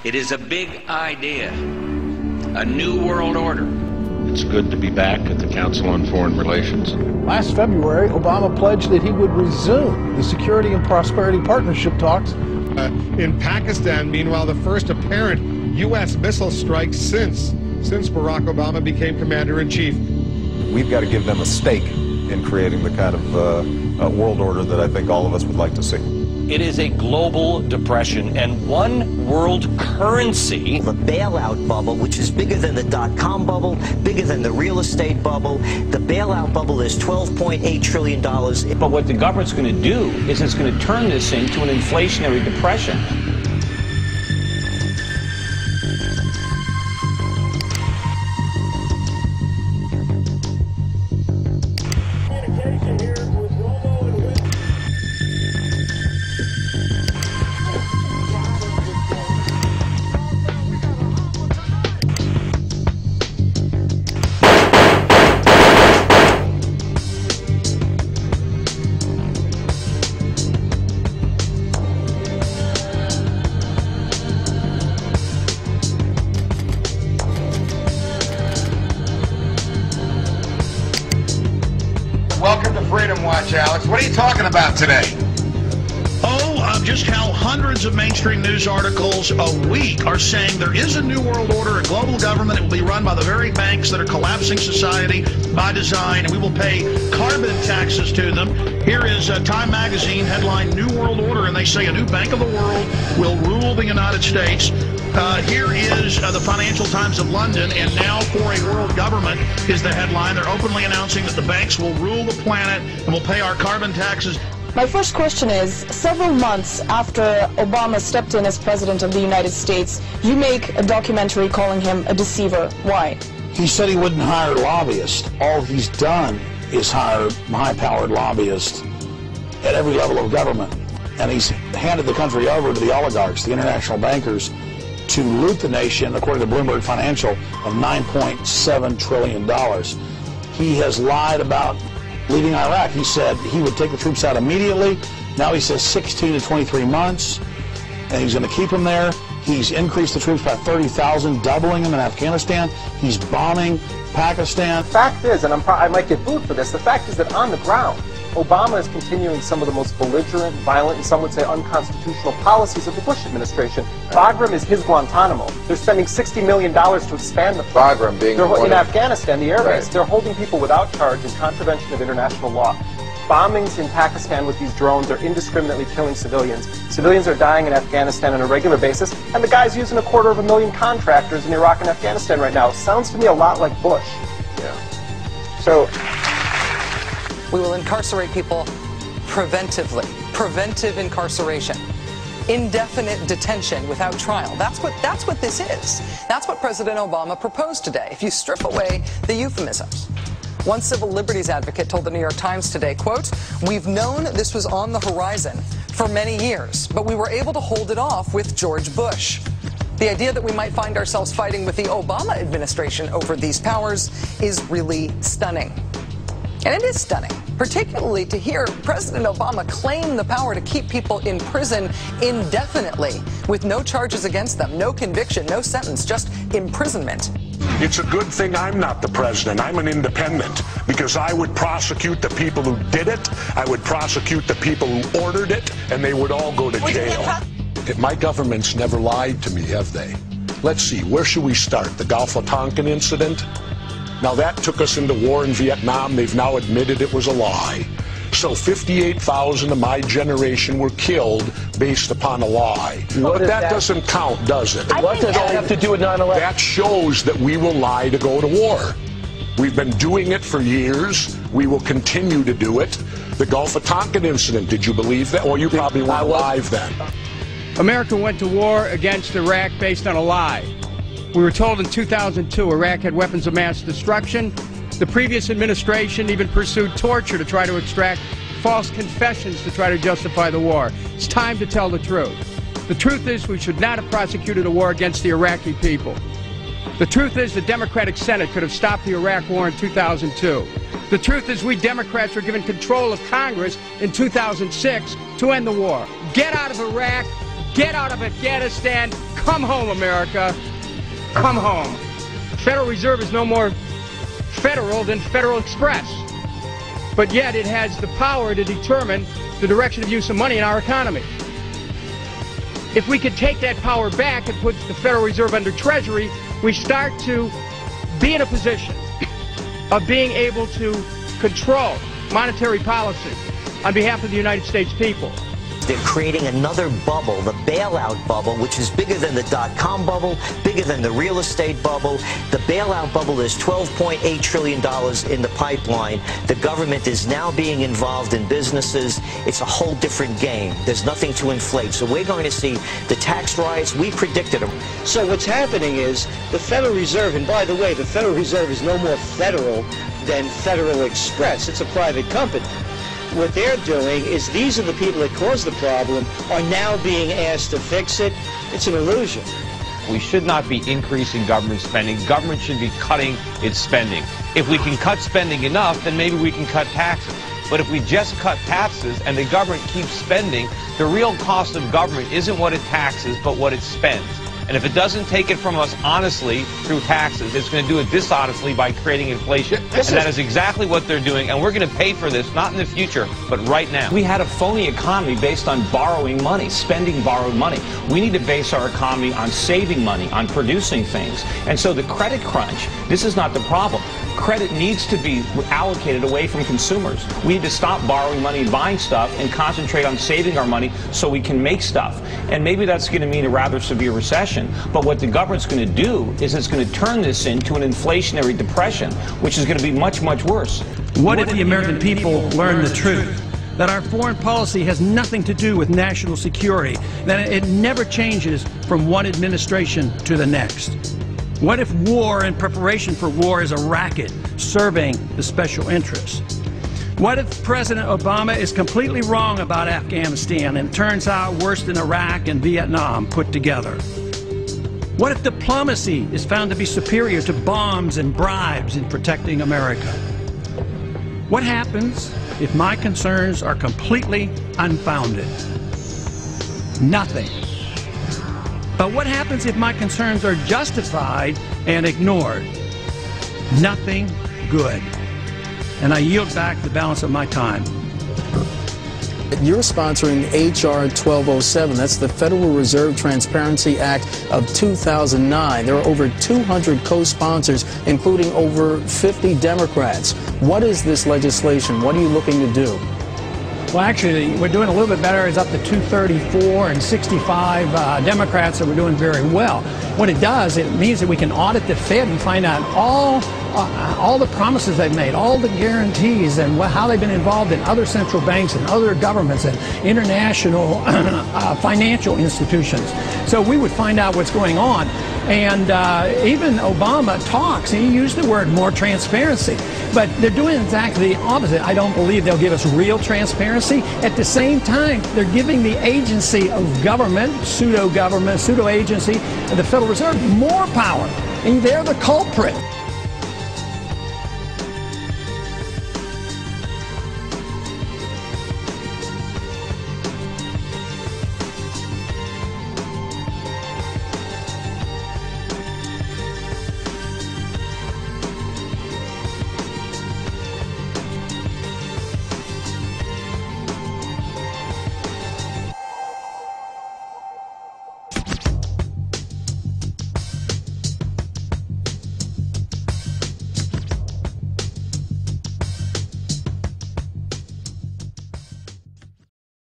It is a big idea, a new world order. It's good to be back at the Council on Foreign Relations. Last February, Obama pledged that he would resume the Security and Prosperity Partnership talks. In Pakistan, meanwhile, the first apparent U.S. missile strike since Barack Obama became commander-in-chief. We've got to give them a stake in creating the kind of world order that I think all of us would like to see. It is a global depression and one world currency. The bailout bubble, which is bigger than the dot-com bubble, bigger than the real estate bubble. The bailout bubble is $12.8 trillion. But what the government's going to do is it's going to turn this into an inflationary depression. Welcome to Freedom Watch, Alex. What are you talking about today? Just how hundreds of mainstream news articles a week are saying there is a new world order, a global government. It will be run by the very banks that are collapsing society by design, and we will pay carbon taxes to them. Here is Time Magazine headline, New World Order, and they say a new bank of the world will rule the United States. Here is the Financial Times of London, and now for a world government is the headline. They're openly announcing that the banks will rule the planet and will pay our carbon taxes. My first question is, several months after Obama stepped in as President of the United States, you make a documentary calling him a deceiver. Why? He said he wouldn't hire lobbyists. All he's done is hire high-powered lobbyists at every level of government. And he's handed the country over to the oligarchs, the international bankers, to loot the nation, according to Bloomberg Financial, of $9.7 trillion. He has lied about leaving Iraq. He said he would take the troops out immediately. Now he says 16 to 23 months, and he's going to keep them there. He's increased the troops by 30,000, doubling them in Afghanistan. He's bombing Pakistan. The fact is, and I might get booed for this, the fact is that on the ground, Obama is continuing some of the most belligerent, violent, and some would say unconstitutional policies of the Bush administration. Bagram is his Guantanamo. They're spending $60 million to expand the Bagram being in Afghanistan, the air base. Right. They're holding people without charge in contravention of international law. Bombings in Pakistan with these drones are indiscriminately killing civilians. Civilians are dying in Afghanistan on a regular basis, and the guy's using 250,000 contractors in Iraq and Afghanistan right now. Sounds to me a lot like Bush. Yeah. So we will incarcerate people preventively. Preventive incarceration. Indefinite detention without trial. That's what this is. That's what President Obama proposed today, if you strip away the euphemisms. One civil liberties advocate told the New York Times today, quote, "We've known this was on the horizon for many years, but we were able to hold it off with George Bush. The idea that we might find ourselves fighting with the Obama administration over these powers is really stunning." And it is stunning, particularly to hear President Obama claim the power to keep people in prison indefinitely with no charges against them, no conviction, no sentence, just imprisonment. It's a good thing I'm not the president. I'm an independent, because I would prosecute the people who did it, I would prosecute the people who ordered it, and they would all go to jail. My government's never lied to me, have they? Let's see, where should we start? The Gulf of Tonkin incident? Now that took us into war in Vietnam. They've now admitted it was a lie. So 58,000 of my generation were killed based upon a lie. But that doesn't count, does it? What does that have to do with 9/11? That shows that we will lie to go to war. We've been doing it for years. We will continue to do it. The Gulf of Tonkin incident, did you believe that? Well, you probably weren't alive then. America went to war against Iraq based on a lie. We were told in 2002 Iraq had weapons of mass destruction. The previous administration even pursued torture to try to extract false confessions to try to justify the war. It's time to tell the truth. The truth is we should not have prosecuted a war against the Iraqi people. The truth is the Democratic Senate could have stopped the Iraq war in 2002. The truth is we Democrats were given control of Congress in 2006 to end the war. Get out of Iraq. Get out of Afghanistan. Come home, America. Come home. Federal Reserve is no more federal than Federal Express. But yet it has the power to determine the direction of use of money in our economy. If we could take that power back and put the Federal Reserve under Treasury, we start to be in a position of being able to control monetary policy on behalf of the United States people. They're creating another bubble, the bailout bubble, which is bigger than the dot-com bubble, bigger than the real estate bubble. The bailout bubble is $12.8 trillion in the pipeline. The government is now being involved in businesses. It's a whole different game. There's nothing to inflate. So we're going to see the tax riots. We predicted them. So what's happening is the Federal Reserve, and by the way, the Federal Reserve is no more federal than Federal Express. It's a private company. What they're doing is these are the people that caused the problem are now being asked to fix it. It's an illusion. We should not be increasing government spending. Government should be cutting its spending. If we can cut spending enough, then maybe we can cut taxes. But if we just cut taxes and the government keeps spending, the real cost of government isn't what it taxes, but what it spends. And if it doesn't take it from us honestly through taxes, it's going to do it dishonestly by creating inflation. And that is exactly what they're doing. And we're going to pay for this, not in the future, but right now. We had a phony economy based on borrowing money, spending borrowed money. We need to base our economy on saving money, on producing things. And so the credit crunch, this is not the problem. Credit needs to be allocated away from consumers. We need to stop borrowing money and buying stuff and concentrate on saving our money so we can make stuff. And maybe that's going to mean a rather severe recession. But what the government's going to do is it's going to turn this into an inflationary depression, which is going to be much, much worse. What if the American people learn the truth? That our foreign policy has nothing to do with national security, that it never changes from one administration to the next. What if war and preparation for war is a racket serving the special interests? What if President Obama is completely wrong about Afghanistan and turns out worse than Iraq and Vietnam put together? What if diplomacy is found to be superior to bombs and bribes in protecting America? What happens if my concerns are completely unfounded? Nothing. But what happens if my concerns are justified and ignored? Nothing good. And I yield back the balance of my time. You're sponsoring H.R. 1207. That's the Federal Reserve Transparency Act of 2009. There are over 200 co-sponsors, including over 50 Democrats. What is this legislation? What are you looking to do? Well, actually, we're doing a little bit better. It's up to 234 and 65 Democrats, so we're doing very well. What it does, it means that we can audit the Fed and find out all the promises they've made, all the guarantees, and how they've been involved in other central banks and other governments and international financial institutions. So we would find out what's going on. And even Obama talks, he used the word more transparency. But they're doing exactly the opposite. I don't believe they'll give us real transparency. At the same time, they're giving the agency of government, pseudo-agency, the Federal Reserve, more power. And they're the culprit.